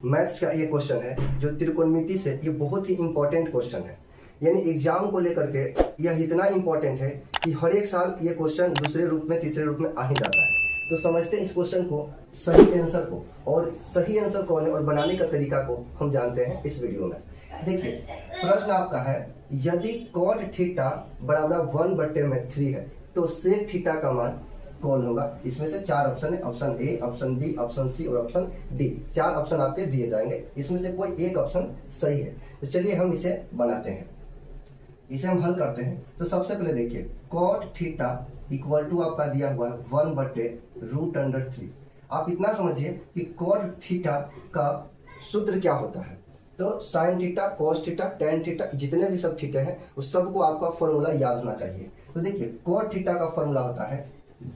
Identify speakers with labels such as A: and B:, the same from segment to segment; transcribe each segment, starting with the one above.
A: Maths का ये question है जो त्रिकोणमिति से ये बहुत ही इंपॉर्टेंट क्वेश्चन है। यानी एग्जाम को लेकर के यह इतना इंपॉर्टेंट है कि हर एक साल ये क्वेश्चन दूसरे रूप में तीसरे रूप में आ ही जाता है। तो समझते हैं इस क्वेश्चन को, सही आंसर को, और सही आंसर कौन है और बनाने का तरीका को हम जानते हैं इस वीडियो में। देखिए प्रश्न आपका है, यदि cot थीटा बराबर 1/3 है तो sec थीटा का मान कौन होगा। इसमें से 4 ऑप्शन है, option A, option B, option C और ऑप्शन डी। 4 ऑप्शन आपके दिए जाएंगे, इसमें से कोई एक ऑप्शन सही है। तो चलिए हम इसे बनाते हैं, इसे हम हल करते हैं। तो सबसे पहले देखिए cot थीटा इक्वल टू आपका दिया हुआ है 1/√3। आप इतना समझिए कि cot थीटा का सूत्र क्या होता है। तो sine theta, cos theta, tan theta, जितने भी सब थीटे हैं उस सबको आपका फॉर्मूला याद होना चाहिए। तो देखिए cot थीटा का फॉर्मूला होता है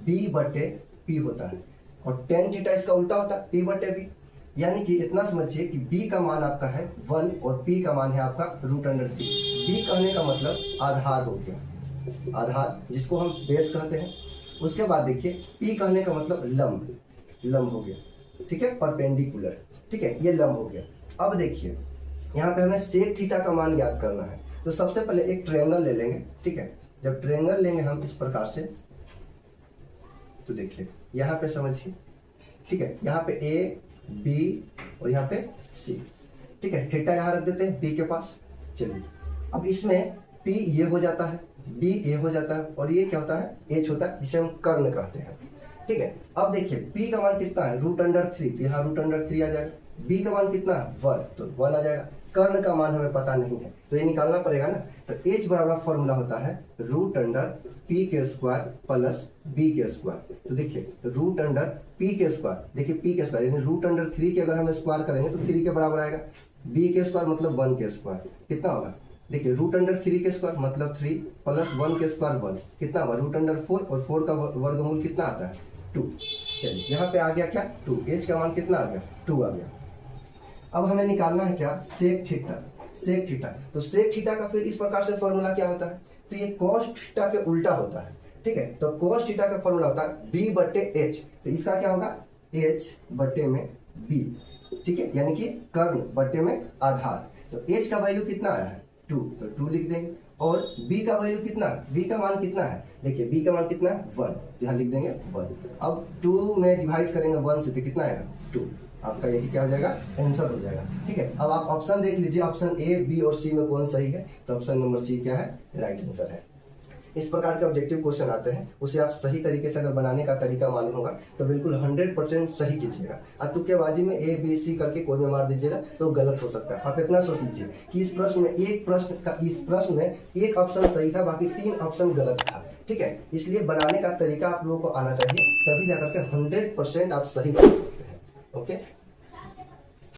A: b/p होता है, और tan थीटा इसका उल्टा होता है p/b। यानी कि इतना समझिए कि b का मान आपका है 1 और p का मान है आपका √3। b कहने का मतलब आधार हो गया, आधार जिसको हम बेस कहते हैं। उसके बाद देखिए p कहने का मतलब लंब, लंब हो गया, ठीक है, परपेंडिकुलर, ठीक है, ये लंब हो गया। अब देखिए यहाँ पे हमें सेक थीटा का मान याद करना है। तो सबसे पहले एक ट्रायंगल ले लेंगे, ठीक है। जब ट्रायंगल लेंगे हम इस प्रकार से, तो देखिए यहाँ पे समझिए, ठीक है, यहाँ पे ए, बी और यहाँ पे सी, ठीक है। थीटा यहाँ रख देते हैं बी के पास। चलिए अब इसमें पी ये हो जाता है, बी ए हो जाता है, और ये क्या होता है, एच होता है, जिसे हम कर्ण कहते हैं, ठीक है। अब देखिए पी का मान कितना है, √3, तो यहाँ √3 आ जाएगा। बी का मान कितना है 1, तो 1 आ जाएगा। कर्ण का मान हमें पता नहीं है तो ये निकालना पड़ेगा ना। तो एच बराबर फॉर्मूला होता है √p² प्लस b²। तो देखिए √p², देखिए p² यानी √3 के अगर हम स्क्वायर करेंगे तो 3 के बराबर आएगा। b² मतलब 1² कितना होगा, देखिए √3 मतलब 3 प्लस 1² 1 कितना होगा √4, और 4 का वर्गमूल कितना आता है 2। चलिए यहाँ पे आ गया क्या 2, एच का मान कितना आ गया 2 आ गया। अब हमें निकालना है क्या, सेक थीटा, सेक थीटा। तो सेक थीटा का फिर इस प्रकार से फॉर्मूला क्या होता है, तो ये cos थीटा के उल्टा होता है, ठीक है। तो cos थीटा का फॉर्मूला होता है b/h, तो इसका क्या होगा h/b, ठीक है, यानी कि कर्ण बटे में आधार। तो h का वैल्यू कितना आया है 2, तो 2 लिख देंगे। और b का वैल्यू कितना, b का मान कितना है, देखिए b का मान कितना है 1, तो यहाँ लिख देंगे 1। अब 2 में डिवाइड करेंगे 1 से, तो कितना आएगा 2। आपका यही क्या हो जाएगा, आंसर हो जाएगा, ठीक है। अब आप ऑप्शन देख लीजिए, ऑप्शन ए, बी और सी में कौन सही है। तो ऑप्शन नंबर सी क्या है, राइट आंसर है। इस प्रकार के ऑब्जेक्टिव क्वेश्चन आते हैं, उसे आप सही तरीके से अगर बनाने का तरीका मालूम होगा तो बिल्कुल 100% सही कीजिएगा। और तुक्केबाजी में ए बी सी करके कोई में मार दीजिएगा तो गलत हो सकता है। आप इतना सोच लीजिए कि इस प्रश्न में इस प्रश्न में एक ऑप्शन सही था, बाकी 3 ऑप्शन गलत था, ठीक है। इसलिए बनाने का तरीका आप लोगों को आना चाहिए, तभी जाकर के 100% आप सही बना सकते हैं। ओके।